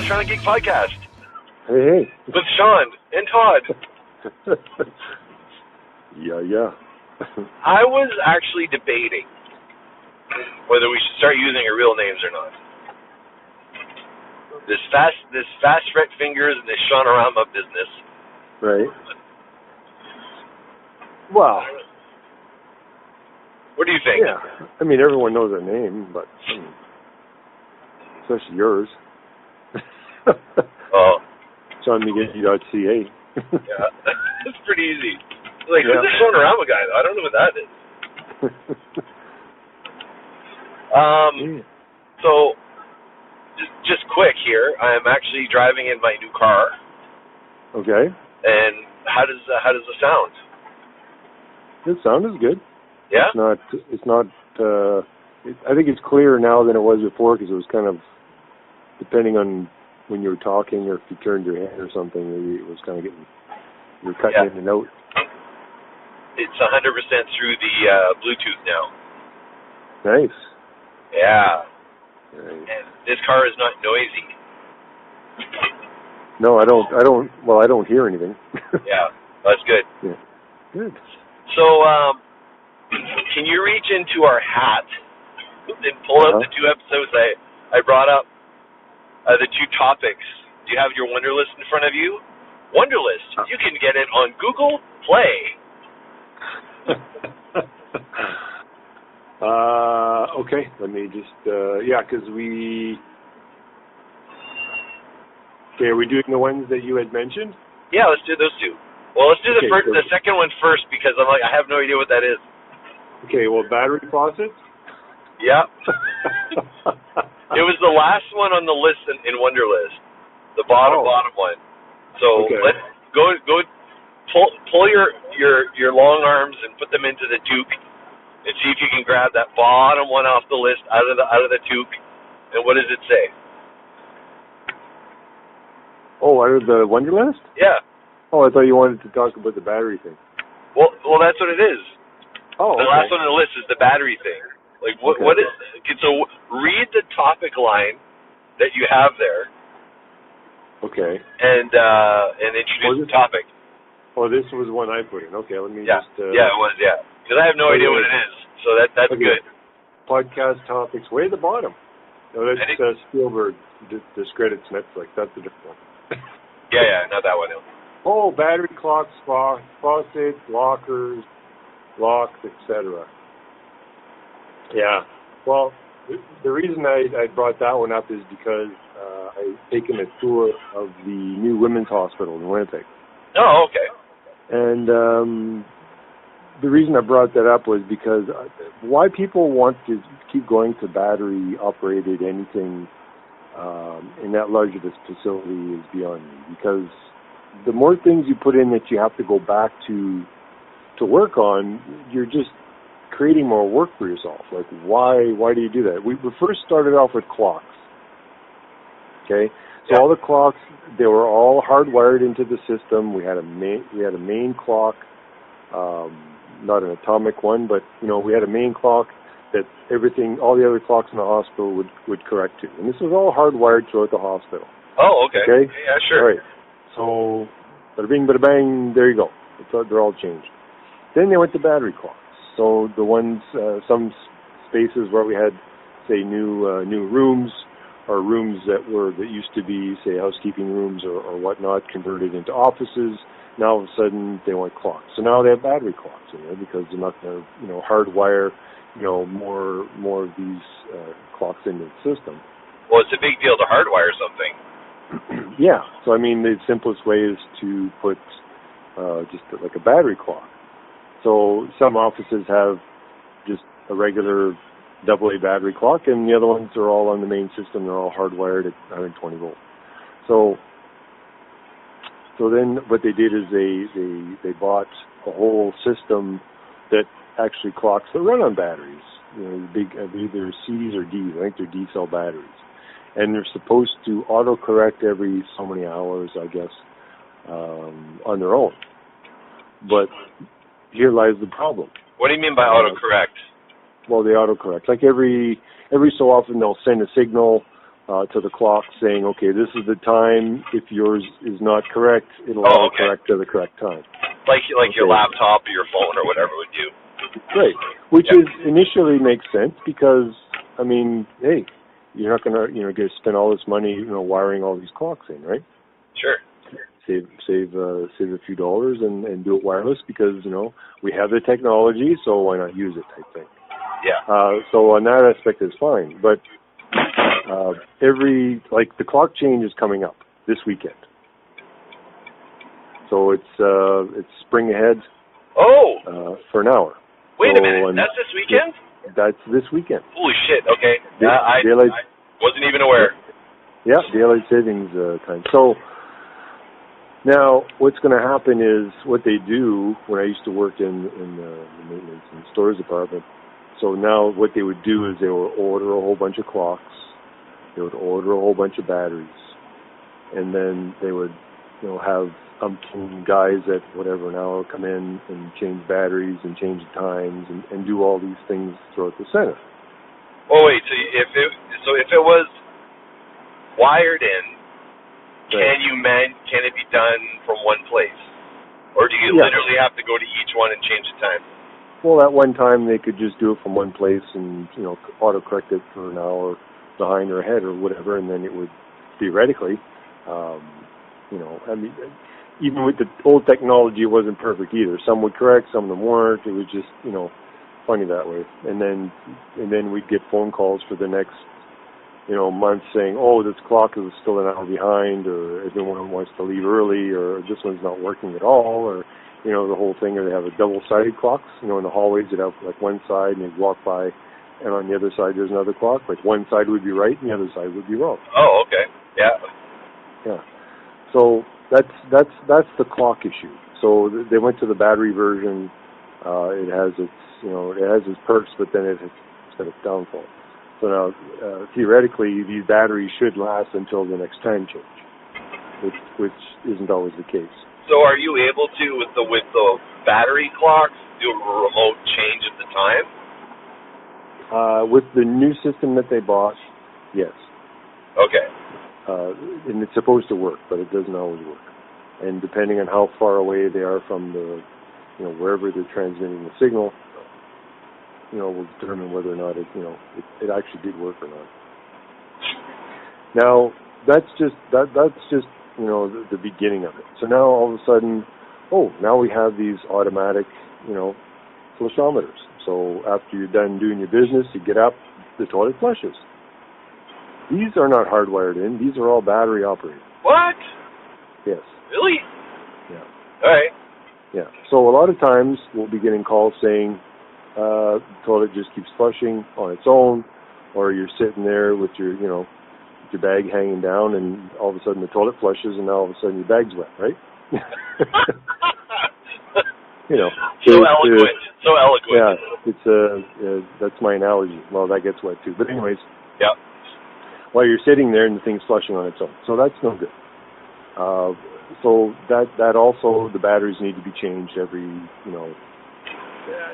Trying to Geek podcast Hey. with Sean and Todd. Yeah. I was actually debating whether we should start using our real names or not. This fast red fingers and this Sean-orama business. Right. Well, what do you think? yeah. I mean, everyone knows their name, but especially yours. Oh. SeanMcGinty.ca. Yeah. It's pretty easy. Like, who's this Sean-orama guy? I don't know who that is. So, just quick here. I am actually driving in my new car. Okay. And how does the sound? The sound is good. Yeah. It's not. I think it's clearer now than it was before because it was kind of depending on when you were talking or if you turned your head or something. Maybe it was kind of getting you're cutting in and out. It's 100% through the Bluetooth now. Nice. Yeah. Nice. And this car is not noisy. No, I don't. Well, I don't hear anything. Yeah, that's good. Yeah. Good. So, can you reach into our hat and pull out the two episodes I brought up, the two topics? Do you have your Wonderlist in front of you? Wonderlist. You can get it on Google Play. Okay. Let me just. Because we. Okay, are we doing the ones that you had mentioned? Yeah, let's do those two. Well, let's do the second one first because I have no idea what that is. Okay, well, battery faucets? Yeah. It was the last one on the list in Wonderlist. The bottom one. So let's go pull your long arms and put them into the toque and see if you can grab that bottom one off the list out of the toque. And what does it say? Oh, out of the Wonderlist? Yeah. Oh, I thought you wanted to talk about the battery thing. Well, that's what it is. Oh, the last one on the list is the battery thing. Like, what is? So read the topic line that you have there. Okay. And introduce the topic. Oh, this was one I put in. Okay, let me just. Yeah, it was. Yeah, because I have no idea what it is. So that's good. Podcast topics way at the bottom. No, that's Spielberg discredits Netflix. That's a different one. Yeah, not that one. No. Oh, battery clocks, faucets, lockers, locks, etc. Yeah. Well, the reason I brought that one up is because I've taken a tour of the new women's hospital in Winnipeg. Oh, okay. And the reason I brought that up was because why people want to keep going to battery-operated anything in that large of a facility is beyond me. Because the more things you put in that you have to go back to work on, you're just creating more work for yourself. Like, why do you do that? We first started off with clocks. Okay, so all the clocks, they were all hardwired into the system. We had a main clock, not an atomic one, but we had a main clock that all the other clocks in the hospital would correct to, and this was all hardwired throughout the hospital. Oh, okay. Okay, yeah, sure. All right. So, bada bing, bada bang, there you go. They're all changed. Then they went to battery clocks. So the ones, some spaces where we had, say, new rooms, or rooms that used to be, say, housekeeping rooms or whatnot, converted into offices. Now all of a sudden they want clocks. So now they have battery clocks in there because they're not going to hardwire, more of these clocks into the system. Well, it's a big deal to hardwire something. Yeah. So I mean, the simplest way is to put just like a battery clock. So some offices have just a regular AA battery clock, and the other ones are all on the main system. They're all hardwired at 120 volts. So then what they did is they bought a whole system that actually clocks that run on batteries. Big either C's or D's. I think they're D-cell batteries, and they're supposed to autocorrect every so many hours, I guess, on their own. But here lies the problem. What do you mean by autocorrect? Well, they autocorrect. Like every so often they'll send a signal to the clock saying, okay, this is the time. If yours is not correct, it'll correct to the correct time. Like your laptop or your phone or whatever would do. Right, which is initially makes sense because, I mean, hey, you're not going to, get spend all this money, wiring all these clocks in, right? Sure. Save a few dollars and do it wireless because, we have the technology, so why not use it type thing. Yeah. So on that aspect is fine, but the clock change is coming up this weekend. So it's spring ahead. Oh. For an hour. Wait a minute. That's this weekend? That's this weekend. Holy shit. Okay. I wasn't even aware. Yeah, daylight savings time. So now what's going to happen is what they do when I used to work in the maintenance and stores department. So now what they would do is they would order a whole bunch of clocks. They would order a whole bunch of batteries. And then they would, have guys at whatever an hour come in and change batteries and change the times and do all these things throughout the center. Oh wait, so if it was wired in, right. Can it be done from one place, or do you literally have to go to each one and change the time? Well, at one time they could just do it from one place and auto correct it for an hour behind or ahead or whatever, and then it would theoretically. Even with the old technology, it wasn't perfect either. Some would correct, some of them weren't. It was just, funny that way. And then we'd get phone calls for the next, month saying, oh, this clock is still an hour behind, or everyone wants to leave early, or this one's not working at all, or, the whole thing, or they have a double-sided clocks. In the hallways, you'd have like one side, and you'd walk by, and on the other side there's another clock. Like one side would be right, and the other side would be wrong. Oh, okay. Yeah. Yeah. So that's the clock issue. So they went to the battery version. It has its perks, but then it's got its downfall. So now theoretically, these batteries should last until the next time change, which isn't always the case. So are you able to with the battery clocks do a remote change of the time? With the new system that they bought, yes. Okay. And it's supposed to work, but it doesn't always work. And depending on how far away they are from the, wherever they're transmitting the signal, will determine whether or not it it actually did work or not. Now that's just the beginning of it. So now all of a sudden, now we have these automatic, flushometers. So after you're done doing your business, you get up, the toilet flushes. These are not hardwired in. These are all battery operated. What? Yes. Really? Yeah. All right. Yeah. So a lot of times we'll be getting calls saying the toilet just keeps flushing on its own, or you're sitting there with your, your bag hanging down, and all of a sudden the toilet flushes, and now all of a sudden your bag's wet, right? So eloquent. So eloquent. Yeah, it's that's my analogy. Well, that gets wet too. But anyways. Yeah. While you're sitting there and the thing's flushing on its own. So that's no good. So that also, the batteries need to be changed every,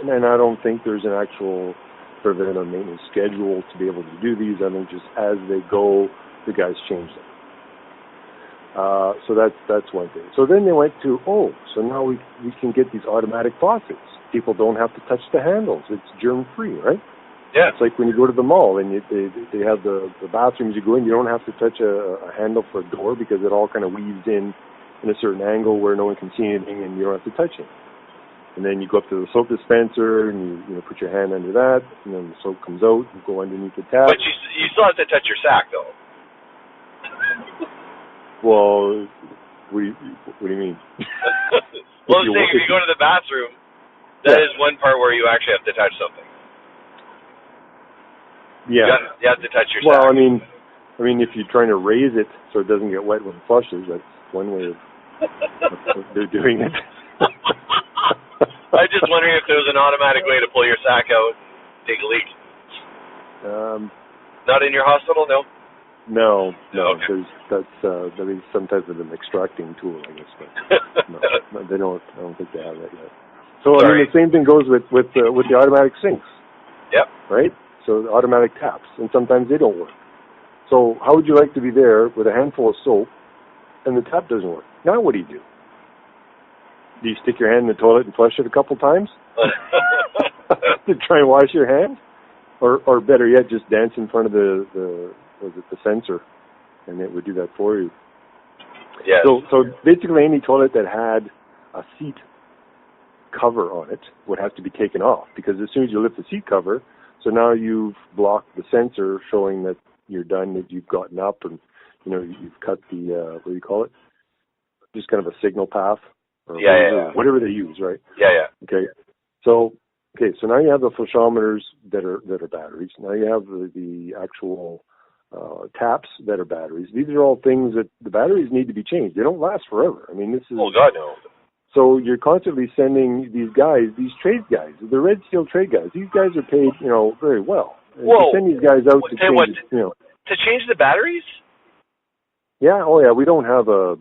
and I don't think there's an actual preventive maintenance schedule to be able to do these. I think just as they go, the guys change them. So that's one thing. So then they went to, so now we can get these automatic faucets. People don't have to touch the handles. It's germ-free, right? Yeah. It's like when you go to the mall and they have the bathrooms you go in, you don't have to touch a handle for a door because it all kind of weaves in a certain angle where no one can see anything and you don't have to touch it. And then you go up to the soap dispenser and you put your hand under that, and then the soap comes out, you go underneath the tap. But you still have to touch your sack, though. Well, what do you mean? Well, I'm saying if you go to the bathroom, that is one part where you actually have to touch something. Yeah. You have to touch your sack. Well, I mean, if you're trying to raise it so it doesn't get wet when it flushes, that's one way of they're doing it. I'm just wondering if there was an automatic way to pull your sack out and take a leak. Not in your hospital, no? No. Okay. That's some type of an extracting tool, I guess. But no, they don't. I don't think they have that yet. So I mean, the same thing goes with the automatic sinks. Yep. Right. So the automatic taps, and sometimes they don't work. So how would you like to be there with a handful of soap and the tap doesn't work? Now what do? Do you stick your hand in the toilet and flush it a couple times to try and wash your hands? Or better yet, just dance in front of the sensor, and it would do that for you. Yes. So basically any toilet that had a seat cover on it would have to be taken off, because as soon as you lift the seat cover, so now you've blocked the sensor showing that you're done, that you've gotten up, and you've cut the what do you call it? Just kind of a signal path, or whatever they use, right? Yeah. Okay. So now you have the flushometers that are batteries. Now you have the actual taps that are batteries. These are all things that the batteries need to be changed. They don't last forever. I mean, this is... Oh, God, no. So you're constantly sending these guys, these trade guys, the Red Steel trade guys. These guys are paid, very well. Whoa. You send these guys out to change, To change the batteries? Yeah. Oh, yeah. We don't have a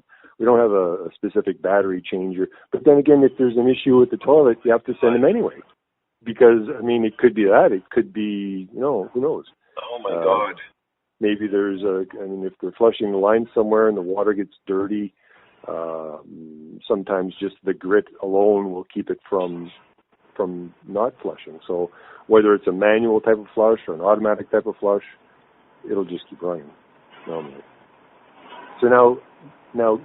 specific battery changer. But then again, if there's an issue with the toilet, you have to send them anyway. Because, I mean, it could be that. It could be, who knows? Oh, my God. Maybe there's if they're flushing the line somewhere and the water gets dirty, sometimes just the grit alone will keep it from not flushing. So whether it's a manual type of flush or an automatic type of flush, it'll just keep running normally. So now,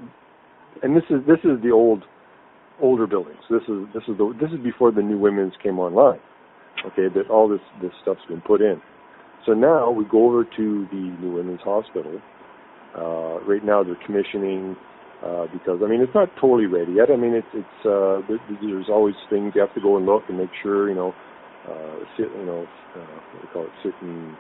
and this is the older buildings. This is before the new women's came online. Okay, that all this stuff's been put in. So now we go over to the New Women's Hospital. Right now they're commissioning because it's not totally ready yet. I mean there's always things you have to go and look and make sure what do you call it, certain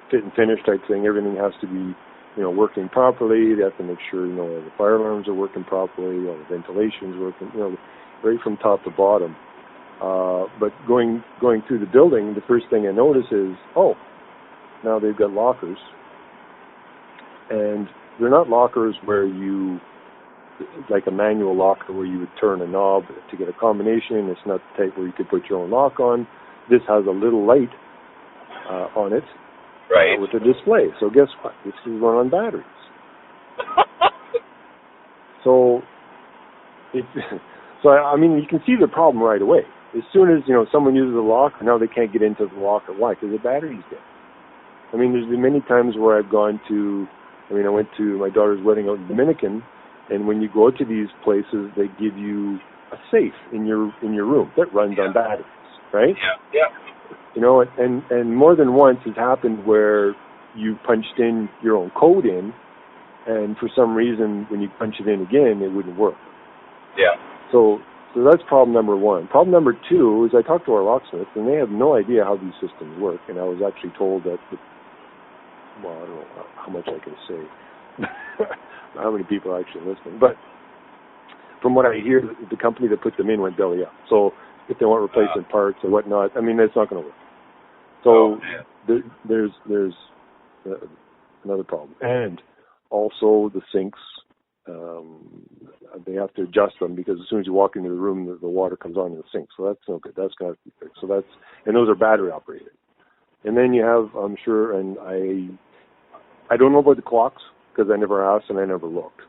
fit and finish type thing. Everything has to be working properly. They have to make sure all the fire alarms are working properly, all the ventilation's working, right from top to bottom. But going through the building, the first thing I notice is, now they've got lockers. And they're not lockers where like a manual locker where you would turn a knob to get a combination. It's not the type where you could put your own lock on. This has a little light on it, right, with a display. So guess what? This is run on batteries. So you can see the problem right away. As soon as someone uses a lock, now they can't get into the locker. Why? Because the battery's dead. There's been many times where I've gone to. I went to my daughter's wedding out in Dominican, and when you go to these places, they give you a safe in your room that runs on batteries, right? Yeah. And more than once it's happened where you punched in your own code in, and for some reason when you punch it in again, it wouldn't work. Yeah. So that's problem number one. Problem number two is I talked to our locksmith, and they have no idea how these systems work. And I was actually told that, I don't know how much I can say, how many people are actually listening. But from what I hear, the company that put them in went belly up. So if they want replacement parts or whatnot, that's not going to work. So there's another problem. And also the sinks, they have to adjust them because as soon as you walk into the room, the water comes on in the sink. So that's no good. That's going to have to be fixed. And those are battery operated. And then you have, I'm sure, and I don't know about the clocks because I never asked and I never looked.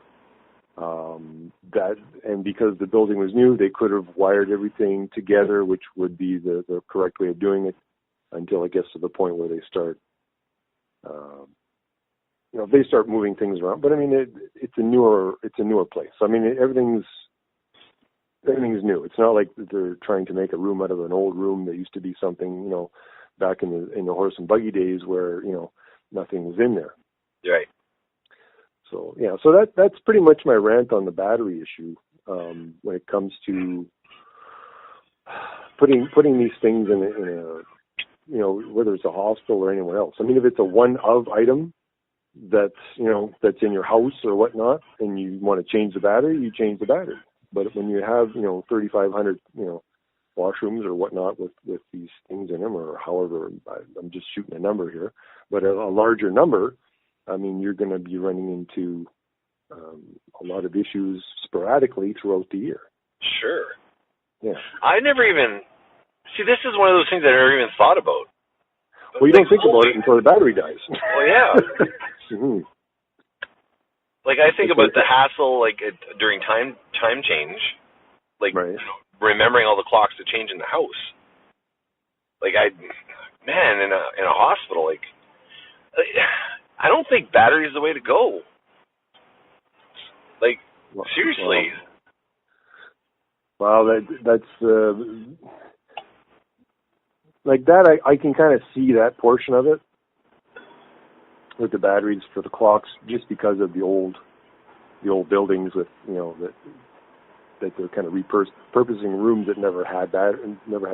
And because the building was new, they could have wired everything together, which would be the correct way of doing it until it gets to the point where they start, they start moving things around. But it's a newer place. Everything's new. It's not like they're trying to make a room out of an old room that used to be something, back in the horse and buggy days where, nothing was in there. Right. So that's pretty much my rant on the battery issue. When it comes to putting these things in a whether it's a hospital or anyone else. If it's a one of item that's in your house or whatnot, and you want to change the battery, you change the battery. But when you have 3,500 washrooms or whatnot with these things in them, or however, I'm just shooting a number here, but a larger number. You're going to be running into a lot of issues sporadically throughout the year. Sure. Yeah. I never even... See, this is one of those things I never even thought about. Well, you don't think about it until the battery dies. Well, yeah. Mm-hmm. Like, I think about the hassle, like, during time change, like, right. remembering all the clocks to change in the house. Like, man, in a hospital, like, I don't think battery is the way to go. Like, seriously. Well, that's like that. I can kind of see that portion of it with the batteries for the clocks, just because of the old buildings with that they're kind of repurposing rooms that never had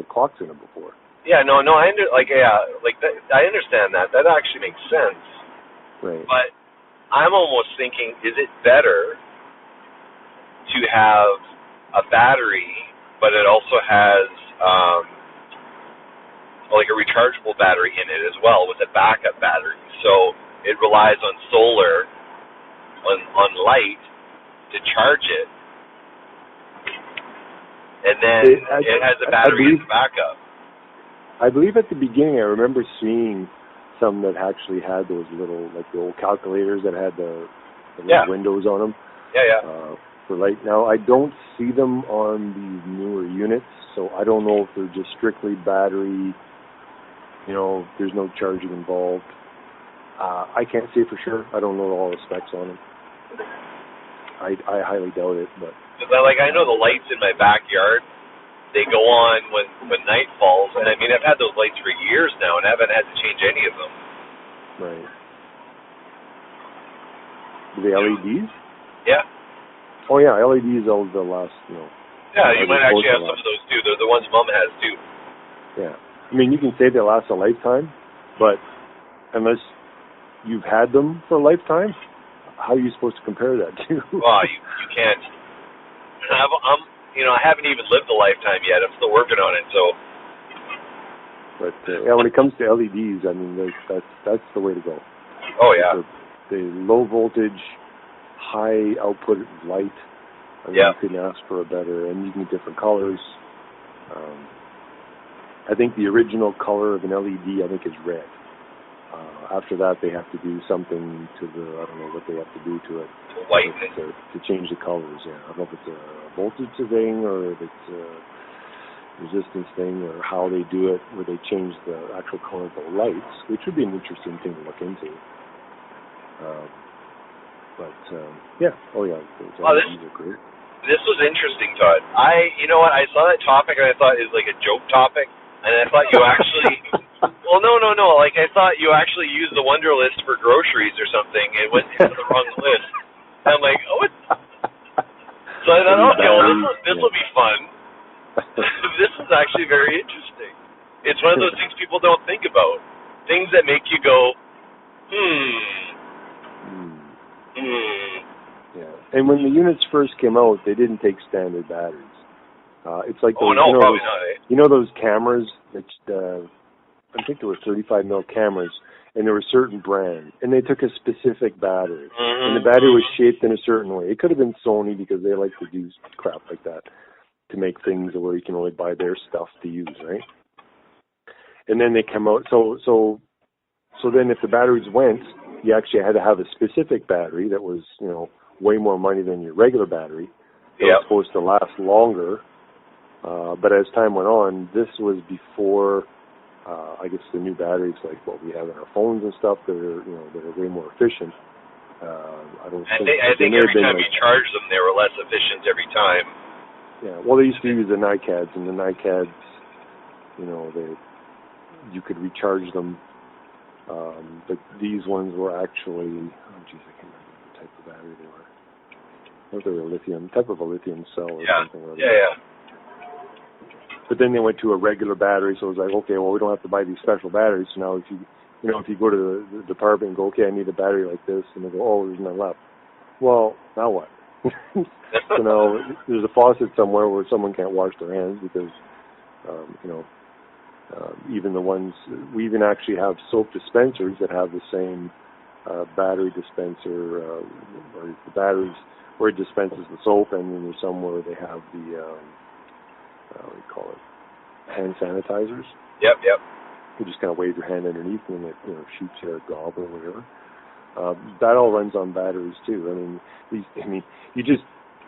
clocks in them before. Yeah, no, I understand that. That actually makes sense. Right. But I'm almost thinking, is it better to have a battery, but it also has like a rechargeable battery in it as well, with a backup battery? So it relies on solar, on light to charge it, and then it has a battery as a backup. I believe at the beginning I remember seeing some that actually had those little, like the old calculators that had the little windows on them. Yeah. For light. Now, I don't see them on these newer units, so I don't know if they're just strictly battery, there's no charging involved. I can't say for sure. I don't know all the specs on them. I highly doubt it, but I know the lights in my backyard, they go on when night falls, and I mean, I've had those lights for years now, and I haven't had to change any of them. Right. The LEDs? Yeah. Oh yeah, LEDs are the last, Yeah, you might actually have some of those too. They're the ones Mom has too. Yeah. I mean, you can say they last a lifetime, but unless you've had them for a lifetime, how are you supposed to compare that to? Well, you can't. I haven't even lived a lifetime yet. I'm still working on it, so. But when it comes to LEDs, I mean, that's the way to go. Oh yeah. The low voltage, high output light. You couldn't ask for a better, and you can get different colors. I think the original color of an LED, is red. After that, they have to do something to I don't know what they have to do to it. White. To change the colors, yeah. I don't know if it's a voltage thing or if it's a resistance thing or how they do it, where they change the actual color of the lights, which would be an interesting thing to look into. These are great. This was interesting, Todd. I saw that topic and I thought it was like a joke topic, and I thought you actually, well, no. Like I thought you actually used the Wonder List for groceries or something and went into the wrong list. And I'm like, oh, what? So I thought, okay, well, this will be fun. This is actually very interesting. It's one of those things people don't think about. Things that make you go, Yeah. And when the units first came out, they didn't take standard batteries. It's like those, probably not. Eh? Those cameras that I think there were 35 mil cameras, and there were certain brands, and they took a specific battery, and the battery was shaped in a certain way. It could have been Sony because they like to do crap like that to make things where you can only buy their stuff to use, right? And then they come out. So then if the batteries went, you actually had to have a specific battery that was, way more money than your regular battery. It was supposed to last longer. But as time went on, this was before, I guess, the new batteries like what we have in our phones and stuff that are way more efficient. I think every time you charge them, they were less efficient every time. Yeah, well, they used to use the NiCads, and the NiCads, you could recharge them. But these ones were actually, I can't remember what type of battery they were. I think they were a lithium cell or something. Yeah. But then they went to a regular battery, so it was like, okay, well, we don't have to buy these special batteries. So now if you go to the department and go, okay, I need a battery like this, and they go, oh, there's none left. Well, now what? So now there's a faucet somewhere where someone can't wash their hands because, even the ones, we even actually have soap dispensers that have the same battery dispenser, or the batteries where it dispenses the soap, and then there's some where they have the, what do you call it, hand sanitizers. Yep. you just kind of wave your hand underneath and it, shoots a gob or whatever. That all runs on batteries too. You just,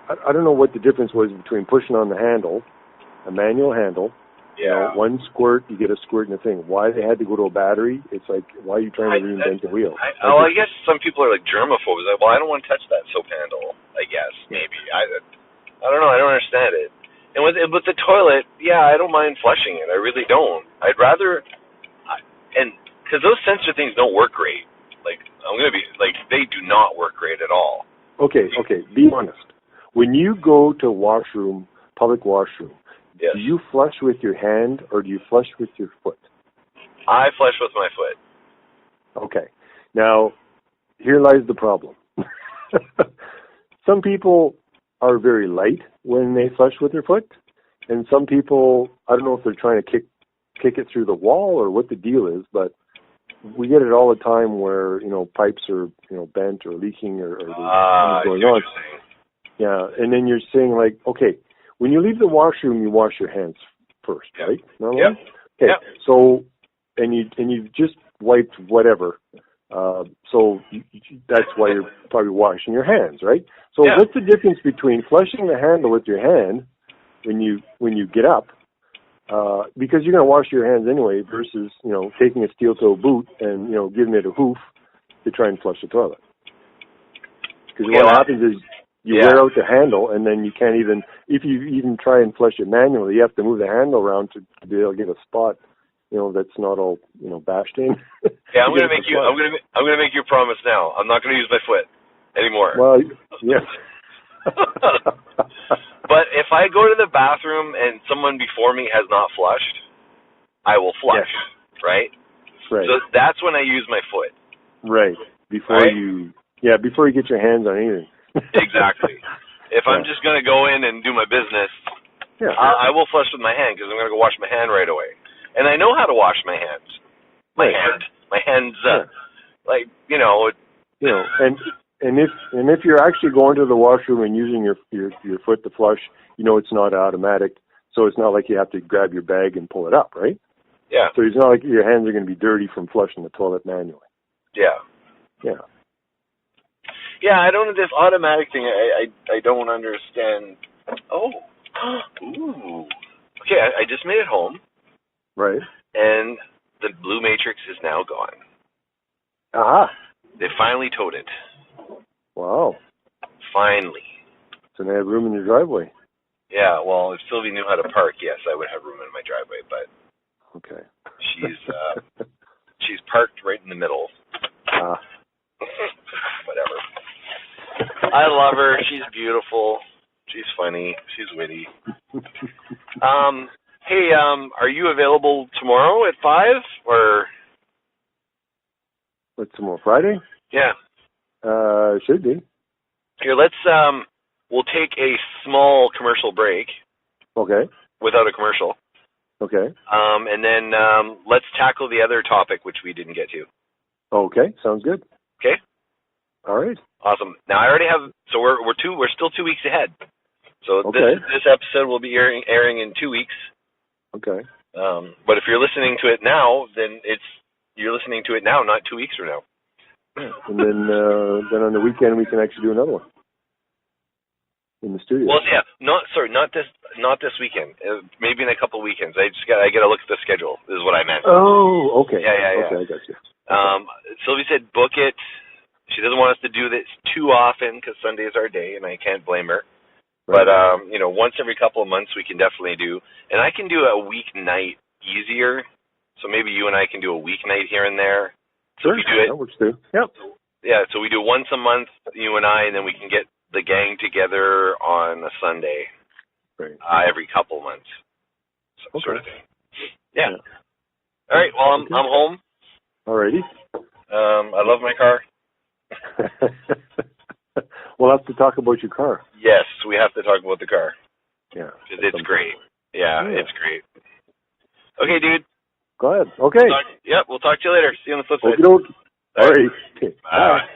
I don't know what the difference was between pushing on the handle, a manual handle. Yeah. One squirt, you get a squirt in the thing. Why they had to go to a battery? It's like, why are you trying to reinvent the wheel? I guess some people are like germaphobes. Like, well, I don't want to touch that soap handle. I guess maybe I don't know. I don't understand it. And with the toilet, yeah, I don't mind flushing it. I really don't. I'd rather, and because those sensor things don't work great. Like I'm gonna be like, they do not work great at all. Okay. Be honest. When you go to washroom, public washroom. Yes. Do you flush with your hand or do you flush with your foot? I flush with my foot. Okay. Now, here lies the problem. Some people are very light when they flush with their foot, and some people, I don't know if they're trying to kick it through the wall or what the deal is, but we get it all the time where, pipes are, bent or leaking or there's something going on. Yeah, and then you're saying like, okay, when you leave the washroom, you wash your hands first, right? Yeah. Okay. Yep. So, and you've just wiped whatever. So that's why you're probably washing your hands, right? So what's the difference between flushing the handle with your hand when you get up, because you're going to wash your hands anyway, versus taking a steel toe boot and giving it a hoof to try and flush the toilet? Because what happens is, you wear out the handle, and then you can't even, if you even try and flush it manually, you have to move the handle around to be able to get a spot, that's not all, bashed in. Yeah, I'm gonna make you a promise now. I'm not gonna use my foot anymore. Well, yes. But if I go to the bathroom and someone before me has not flushed, I will flush, right? Right. So that's when I use my foot. Right. Before you get your hands on anything. Exactly. If I'm just going to go in and do my business, I will flush with my hand because I'm going to go wash my hand right away. And I know how to wash my hands. My hands, like, And if you're actually going to the washroom and using your foot to flush, it's not automatic. So it's not like you have to grab your bag and pull it up, right? Yeah. So it's not like your hands are going to be dirty from flushing the toilet manually. Yeah. Yeah. Yeah, I don't, this automatic thing, I don't understand. Oh. Ooh. Okay, I just made it home. Right. And the blue matrix is now gone. Aha. They finally towed it. Wow. Finally. So they have room in your driveway. Yeah, well, if Sylvie knew how to park, yes, I would have room in my driveway, but okay. She's parked right in the middle. Whatever. I love her. She's beautiful. She's funny. She's witty. Hey, are you available tomorrow at 5 or? What's tomorrow? Friday? Yeah. Should be. Here, we'll take a small commercial break. Okay. Without a commercial. Okay. And then let's tackle the other topic which we didn't get to. Okay, sounds good. Okay. All right. Awesome. Now I already have. So we're still 2 weeks ahead. So this episode will be airing in 2 weeks. Okay. But if you're listening to it now, then you're listening to it now, not 2 weeks from now. Yeah. And then on the weekend we can actually do another one in the studio. Well, yeah. Not this weekend. Maybe in a couple of weekends. I got to look at the schedule. Is what I meant. Oh, okay. Yeah. Okay, I got you. Sylvie said book it. She doesn't want us to do this too often because Sunday is our day, and I can't blame her. Right. But, once every couple of months we can definitely do. And I can do a weeknight easier. So maybe you and I can do a weeknight here and there. Sure, so we do it, that works too. Yep. Yeah, so we do once a month, you and I, and then we can get the gang together on a Sunday. Right. Every couple of months. Sort of thing. Yeah. All right, well, I'm home. All righty. I love my car. We'll have to talk about your car. Yes, we have to talk about the car. Yeah. It's great. Yeah, it's great. Okay, dude. Go ahead. Okay. We'll talk to you later. See you on the flip side. Okey-doke. All right. Okay. Bye.